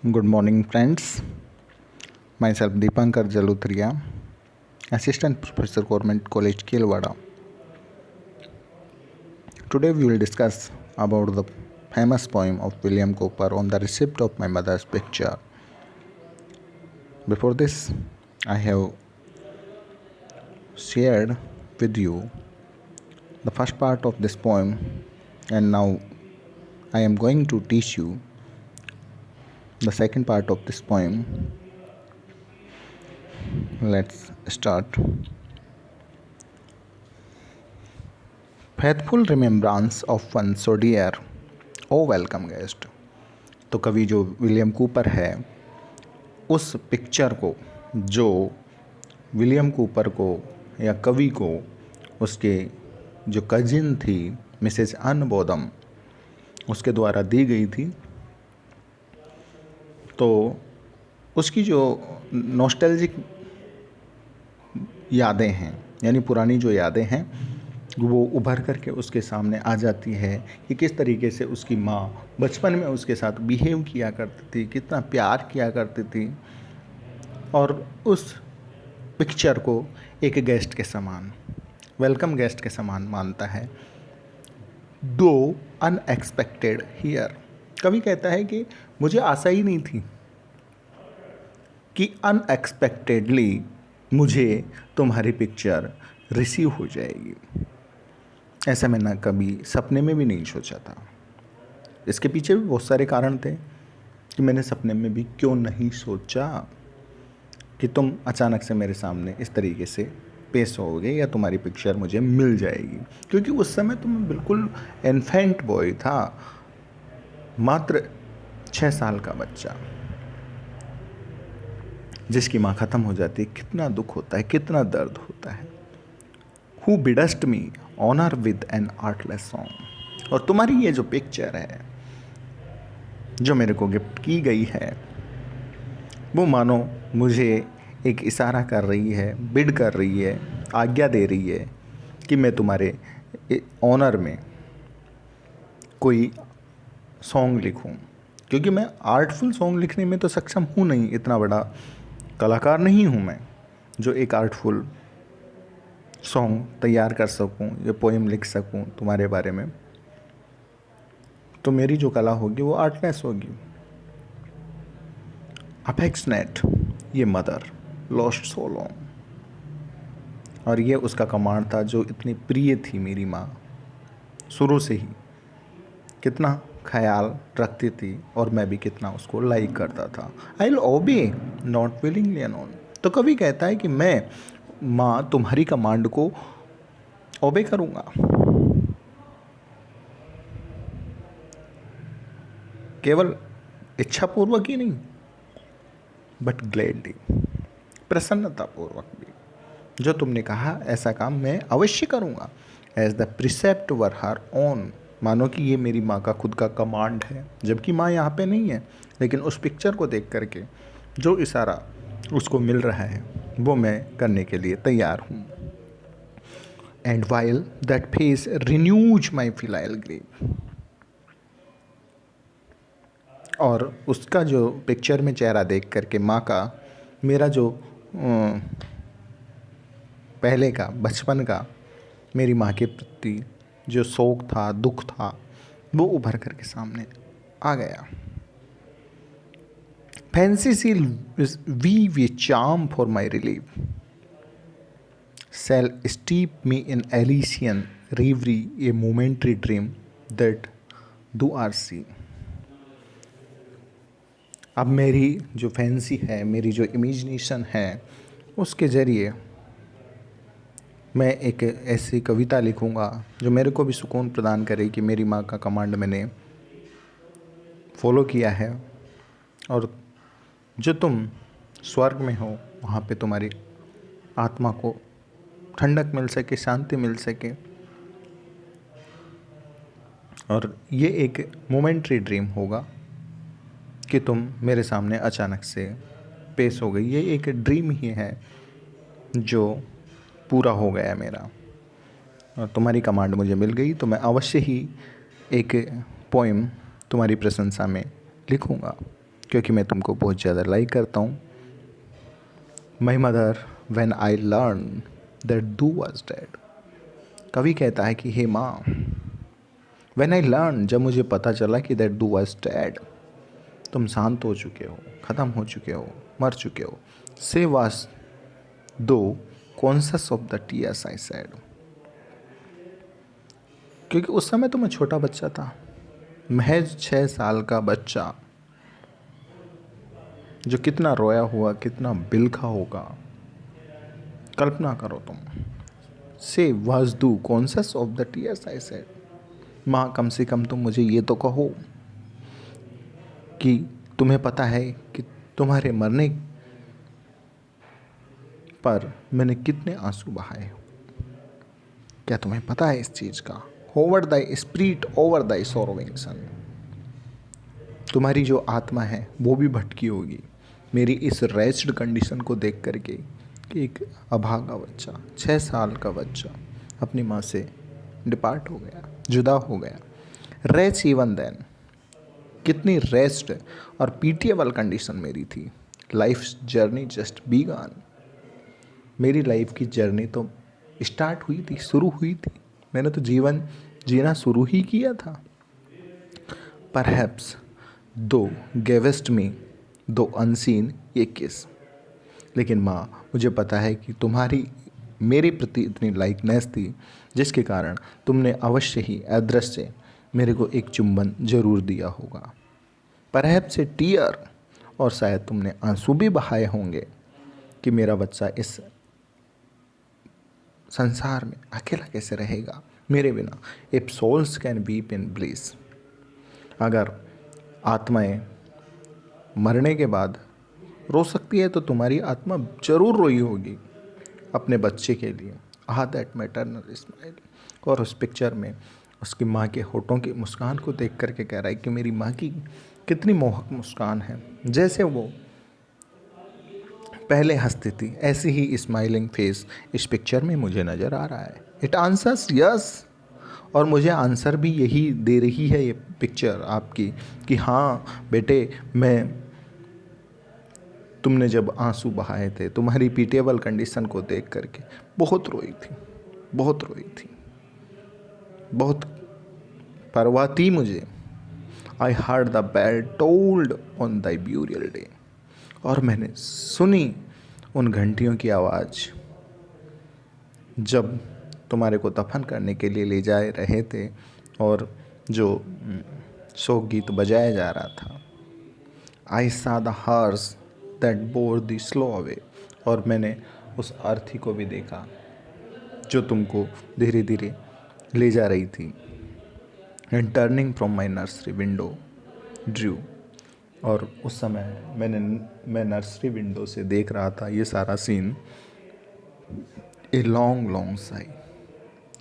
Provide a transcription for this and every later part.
Good morning, friends. Myself Deepankar Jalutria, Assistant Professor, Government College, Kilwada. Today we will discuss about the famous poem of William Cowper on the receipt of my mother's picture. Before this, I have shared with you the first part of this poem, and now I am going to teach you the second part of this poem. Let's start. Faithful remembrance of one so dear, oh welcome guest. तो कवि जो William Cooper है, उस picture को जो William Cooper को या कवि को उसके जो कजिन थी मिसेज अन बोदम, उसके द्वारा दी गई थी, तो उसकी जो नॉस्टैल्जिक यादें हैं, यानी पुरानी जो यादें हैं, वो उभर करके उसके सामने आ जाती है कि किस तरीके से उसकी माँ बचपन में उसके साथ बिहेव किया करती थी, कितना प्यार किया करती थी, और उस पिक्चर को एक गेस्ट के समान, वेलकम गेस्ट के समान मानता है। दो अनएक्सपेक्टेड हियर, कवि कहता है कि मुझे आशा ही नहीं थी कि अनएक्सपेक्टेडली मुझे तुम्हारी पिक्चर रिसीव हो जाएगी। ऐसा मैंने कभी सपने में भी नहीं सोचा था। इसके पीछे भी बहुत सारे कारण थे कि मैंने सपने में भी क्यों नहीं सोचा कि तुम अचानक से मेरे सामने इस तरीके से पेश होगे या तुम्हारी पिक्चर मुझे मिल जाएगी, क्योंकि उस समय तो मैं बिल्कुल इन्फेंट बॉय था, मात्र 6 साल का बच्चा, जिसकी माँ ख़त्म हो जाती है। कितना दुख होता है, कितना दर्द होता है। Who bidst me honour with an artless song, और तुम्हारी ये जो पिक्चर है जो मेरे को गिफ्ट की गई है, वो मानो मुझे एक इशारा कर रही है, बिड कर रही है, आज्ञा दे रही है कि मैं तुम्हारे ऑनर में कोई सॉन्ग लिखूं, क्योंकि मैं आर्टफुल सॉन्ग लिखने में तो सक्षम हूँ नहीं, इतना बड़ा कलाकार नहीं हूँ मैं जो एक आर्टफुल सॉन्ग तैयार कर सकूं या पोएम लिख सकूं तुम्हारे बारे में। तो मेरी जो कला होगी वो आर्टलेस होगी। अफेक्शनेट ये मदर लॉस्ट सो लॉन्ग, और ये उसका कमांड था जो इतनी प्रिय थी मेरी माँ, शुरू से ही कितना ख्याल रखती थी और मैं भी कितना उसको लाइक करता था। I will obey not willingly unknown, तो कवि कहता है कि मैं माँ तुम्हारी कमांड को ओबे करूँगा, केवल इच्छापूर्वक ही नहीं बट ग्लैडली, प्रसन्नतापूर्वक भी। जो तुमने कहा ऐसा काम मैं अवश्य करूँगा। As the precept were her own, मानो कि ये मेरी माँ का खुद का कमांड है, जबकि माँ यहाँ पे नहीं है, लेकिन उस पिक्चर को देख करके जो इशारा उसको मिल रहा है वो मैं करने के लिए तैयार हूँ। And while that face renews my filial grief, और उसका जो पिक्चर में चेहरा देख करके माँ का मेरा जो पहले का बचपन का मेरी माँ के प्रति जो शोक था, दुख था, वो उभर करके सामने आ गया। Fancy see we charm for my relief, shall steep me in Elysian reverie, a momentary dream that do are see। अब मेरी जो फैंसी है, मेरी जो इमेजिनेशन है, उसके ज़रिए मैं एक ऐसी कविता लिखूंगा जो मेरे को भी सुकून प्रदान करे कि मेरी माँ का कमांड मैंने फॉलो किया है, और जो तुम स्वर्ग में हो वहाँ पे तुम्हारी आत्मा को ठंडक मिल सके, शांति मिल सके। और ये एक मोमेंट्री ड्रीम होगा कि तुम मेरे सामने अचानक से पेश हो गई। ये एक ड्रीम ही है जो पूरा हो गया मेरा, और तुम्हारी कमांड मुझे मिल गई, तो मैं अवश्य ही एक पोएम तुम्हारी प्रशंसा में लिखूँगा। क्योंकि मैं तुमको बहुत ज़्यादा लाइक करता हूँ। My mother when I learn that do was dead. कवि कहता है कि हे माँ, व्हेन आई लर्न, जब मुझे पता चला कि दैट डू वॉज डेड, तुम शांत हो चुके हो, ख़त्म हो चुके हो, मर चुके हो। से वाज दो conscious of the tears I said. क्योंकि उस समय तो मैं छोटा बच्चा था, महज 6 साल का बच्चा, जो कितना रोया हुआ, कितना बिलखा होगा, कल्पना करो तुम। से वाज दू conscious of the tears I said. माँ, कम से कम तुम मुझे ये तो कहो कि तुम्हें पता है कि तुम्हारे मरने पर मैंने कितने आंसू बहाए हो। क्या तुम्हें पता है इस चीज़ का? Over the spirit over the sorrowing son. तुम्हारी जो आत्मा है वो भी भटकी होगी मेरी इस रेस्ड कंडीशन को देख करके कि एक अभागा बच्चा, 6 साल का बच्चा अपनी माँ से डिपार्ट हो गया, जुदा हो गया। रेस्ट इवन देन, कितनी रेस्ट और पीटिएबल कंडीशन मेरी थी। Life journey just began. मेरी लाइफ की जर्नी तो स्टार्ट हुई थी, शुरू हुई थी। मैंने तो जीवन जीना शुरू ही किया था। परहैप्स दो गेवेस्ट मी दो अनसीन ये किस। लेकिन माँ, मुझे पता है कि तुम्हारी मेरे प्रति इतनी लाइकनेस थी जिसके कारण तुमने अवश्य ही अदृश्य मेरे को एक चुंबन जरूर दिया होगा। परहैप्स ए टीयर, और शायद तुमने आंसू भी बहाए होंगे कि मेरा बच्चा इस संसार में अकेला कैसे रहेगा मेरे बिना। If souls can weep in bliss, अगर आत्माएं मरने के बाद रो सकती है तो तुम्हारी आत्मा जरूर रोई होगी अपने बच्चे के लिए। That maternal smile. और उस पिक्चर में उसकी माँ के होठों की मुस्कान को देख करके कह रहा है कि मेरी माँ की कितनी मोहक मुस्कान है। जैसे वो पहले हंसती थी, ऐसी ही स्माइलिंग फेस इस पिक्चर में मुझे नज़र आ रहा है। इट आंसर्स यस, और मुझे आंसर भी यही दे रही है ये पिक्चर आपकी कि हाँ बेटे, तुमने जब आंसू बहाए थे, तुम्हारी पीटेबल कंडीशन को देख करके बहुत रोई थी, बहुत रोई थी, बहुत परवाह थी मुझे। I heard the bell tolled on the burial day, और मैंने सुनी उन घंटियों की आवाज़ जब तुम्हारे को दफन करने के लिए ले जा रहे थे और जो शोक गीत बजाया जा रहा था। I saw the hearse that bore the slow away, और मैंने उस अर्थी को भी देखा जो तुमको धीरे धीरे ले जा रही थी। And turning from my nursery window Drew, और उस समय मैं नर्सरी विंडो से देख रहा था ये सारा सीन। A long long sigh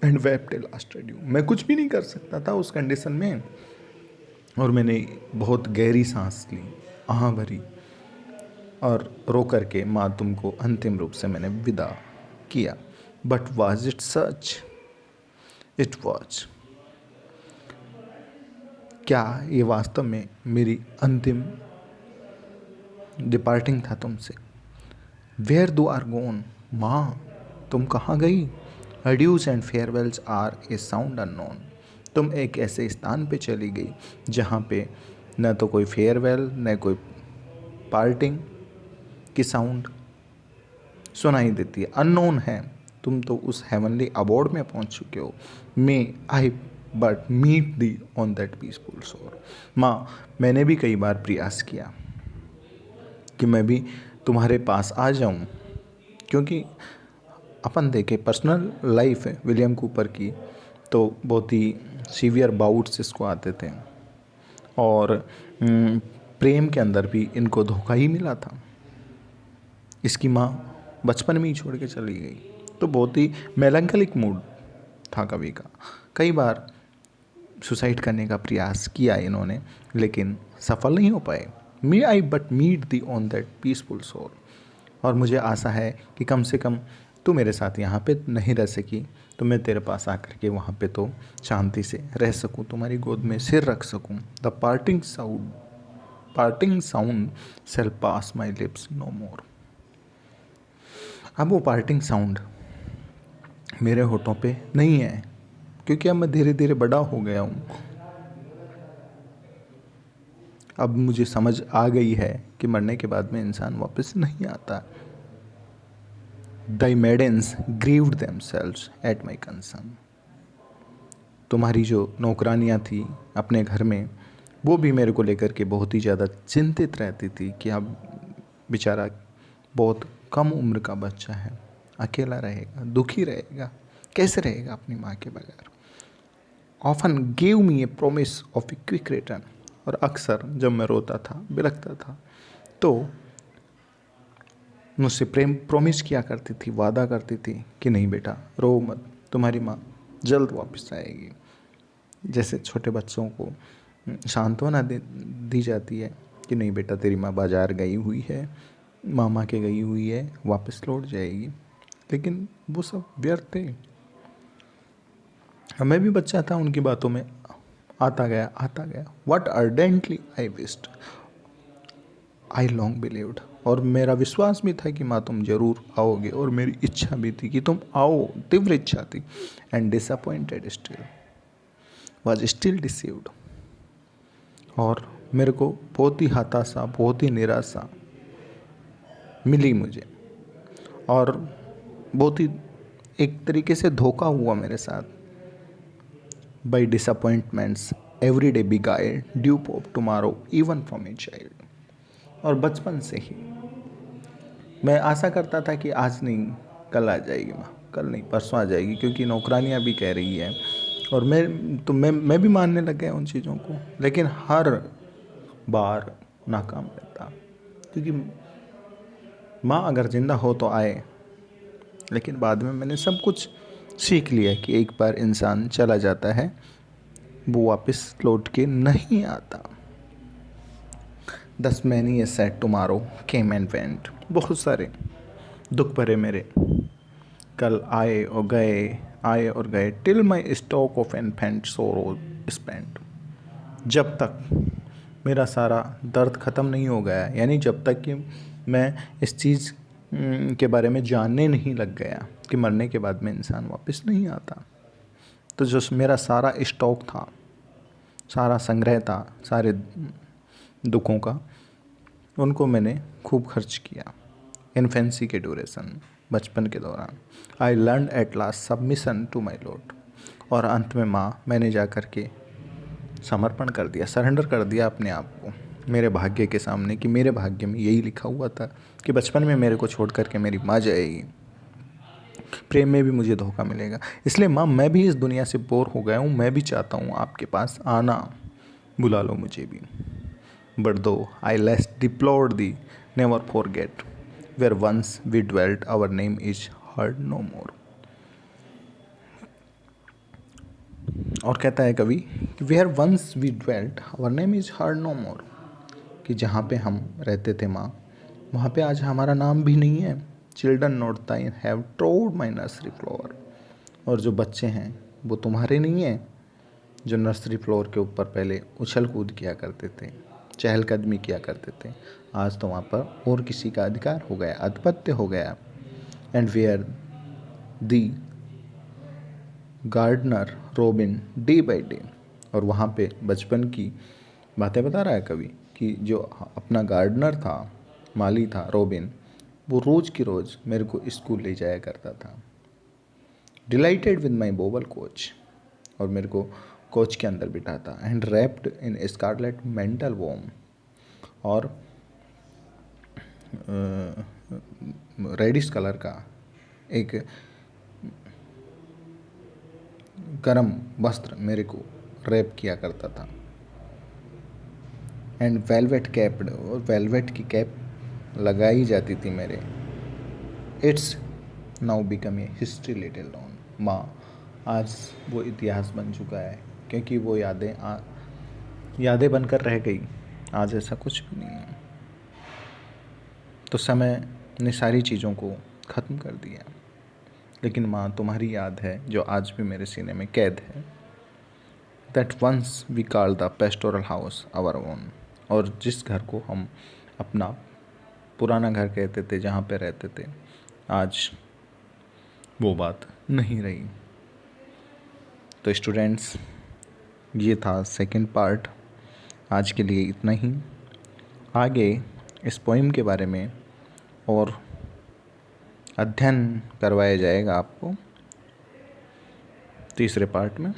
and wept a last due. मैं कुछ भी नहीं कर सकता था उस कंडीशन में, और मैंने बहुत गहरी सांस ली, आह भरी, और रो करके माँ तुमको अंतिम रूप से मैंने विदा किया। But was it such? It was. क्या ये वास्तव में मेरी अंतिम डिपार्टिंग था तुमसे? वेयर दो आर गोन, माँ तुम कहाँ गई? Adieus and farewells are a sound unknown. तुम एक ऐसे स्थान पे चली गई जहाँ पे न तो कोई फेयरवेल न कोई पार्टिंग की साउंड सुनाई देती है, अननोन है। तुम तो उस हेवनली अबोर्ड में पहुँच चुके हो। May I but meet thee on that peaceful shore. माँ, मैंने भी कई बार प्रयास किया कि मैं भी तुम्हारे पास आ जाऊं, क्योंकि अपन देखे पर्सनल लाइफ है विलियम कूपर की तो बहुत ही सीवियर बाउट्स इसको आते थे, और प्रेम के अंदर भी इनको धोखा ही मिला था। इसकी माँ बचपन में ही छोड़ के चली गई, तो बहुत ही मेलंकलिक मूड था कवि का। कई बार सुसाइड करने का प्रयास किया इन्होंने, लेकिन सफल नहीं हो पाए। May I but meet thee on that peaceful soul. और मुझे आशा है कि कम से कम तू मेरे साथ यहाँ पे नहीं रह सकी, तो मैं तेरे पास आकर के वहाँ पे तो शांति से रह सकूँ, तुम्हारी गोद में सिर रख सकूँ। The parting sound parting sound shall pass my lips no more। अब वो पार्टिंग साउंड मेरे होठों पे नहीं है, क्योंकि अब मैं धीरे धीरे बड़ा हो गया हूँ। अब मुझे समझ आ गई है कि मरने के बाद में इंसान वापस नहीं आता। Thy maidens grieved themselves at my concern। तुम्हारी जो नौकरानियाँ थी अपने घर में, वो भी मेरे को लेकर के बहुत ही ज़्यादा चिंतित रहती थी कि अब बेचारा बहुत कम उम्र का बच्चा है, अकेला रहेगा, दुखी रहेगा, कैसे रहेगा अपनी माँ के बगैर। Often gave me A promise of a quick return. और अक्सर जब मैं रोता था, बिलखता था, तो मुझसे प्रोमिस किया करती थी, वादा करती थी कि नहीं बेटा रो मत, तुम्हारी माँ जल्द वापस आएगी। जैसे छोटे बच्चों को सांत्वना दी जाती है कि नहीं बेटा तेरी माँ बाजार गई हुई है, मामा के गई हुई है, वापस लौट जाएगी। लेकिन वो सब व्यर्थ थे। मैं भी बच्चा था, उनकी बातों में आता गया। What ardently I wished, I long believed. और मेरा विश्वास भी था कि माँ तुम जरूर आओगे, और मेरी इच्छा भी थी कि तुम आओ, तीव्र इच्छा थी। And disappointed still, was still deceived. और मेरे को बहुत ही हताशा, बहुत ही निराशा मिली मुझे, और बहुत ही एक तरीके से धोखा हुआ मेरे साथ। By disappointments every day beguiled dupe of tomorrow even from a child. और बचपन से ही मैं आशा करता था कि आज नहीं कल आ जाएगी माँ, कल नहीं परसों आ जाएगी, क्योंकि नौकरानियाँ भी कह रही है। और मैं भी मानने लग गया उन चीज़ों को, लेकिन हर बार नाकाम रहता। क्योंकि माँ अगर ज़िंदा हो तो आए, लेकिन बाद में मैंने सब कुछ सीख लिया कि एक बार इंसान चला जाता है, वो वापस लौट के नहीं आता। दस many a sad tomorrow came and went. बहुत सारे दुख भरे मेरे कल आए और गए till my stock of infant सोरो स्पेंट। जब तक मेरा सारा दर्द ख़त्म नहीं हो गया, यानी जब तक कि मैं इस चीज़ के बारे में जानने नहीं लग गया कि मरने के बाद में इंसान वापस नहीं आता। तो जो मेरा सारा स्टॉक था, सारा संग्रह था, सारे दुखों का, उनको मैंने खूब खर्च किया इन्फेंसी के ड्यूरेशन, बचपन के दौरान। I learn at last submission to my lord. और अंत में माँ, मैंने जा कर के समर्पण कर दिया, सरेंडर कर दिया अपने आप को मेरे भाग्य के सामने, कि मेरे भाग्य में यही लिखा हुआ था कि बचपन में मेरे को छोड़ करके मेरी माँ जाएगी, प्रेम में भी मुझे धोखा मिलेगा। इसलिए माँ, मैं भी इस दुनिया से बोर हो गया हूँ, मैं भी चाहता हूँ आपके पास आना, बुला लो मुझे भी। But though I less deplored thee never forget where once we dwelt our name is heard no more. और कहता है कवि कि where once we dwelt our name is heard no more, कि जहाँ पे हम रहते थे माँ, वहाँ पे आज हमारा नाम भी नहीं है। Children not thine have trod my nursery floor. और जो बच्चे हैं वो तुम्हारे नहीं हैं, जो नर्सरी फ्लोर के ऊपर पहले उछल कूद किया करते थे, चहलकदमी किया करते थे, आज तो वहाँ पर और किसी का अधिकार हो गया, आधिपत्य हो गया। And where the gardener robin day by day. और वहाँ पे बचपन की बातें बता रहा है कवि कि जो अपना गार्डनर था, माली था रॉबिन, वो रोज़ की रोज़ मेरे को स्कूल ले जाया करता था। Delighted with my bauble coach, और मेरे को कोच के अंदर बिठाता। And wrapped in scarlet mantle warm, और रेडिश कलर का एक गरम वस्त्र मेरे को रैप किया करता था। एंड वेलवेट कैप्ड, और वेलवेट की कैप लगाई जाती थी मेरे। It's now become a history little known. माँ, आज वो इतिहास बन चुका है, क्योंकि वो यादें बनकर रह गई। आज ऐसा कुछ भी नहीं है। तो समय ने सारी चीज़ों को ख़त्म कर दिया, लेकिन माँ, तुम्हारी याद है जो आज भी मेरे सीने में कैद है। That once we call the pastoral house our own. और जिस घर को हम अपना पुराना घर कहते थे, जहाँ पे रहते थे, आज वो बात नहीं रही। तो स्टूडेंट्स, ये था सेकंड पार्ट। आज के लिए इतना ही। आगे इस पोइम के बारे में और अध्ययन करवाया जाएगा आपको तीसरे पार्ट में।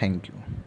Thank you.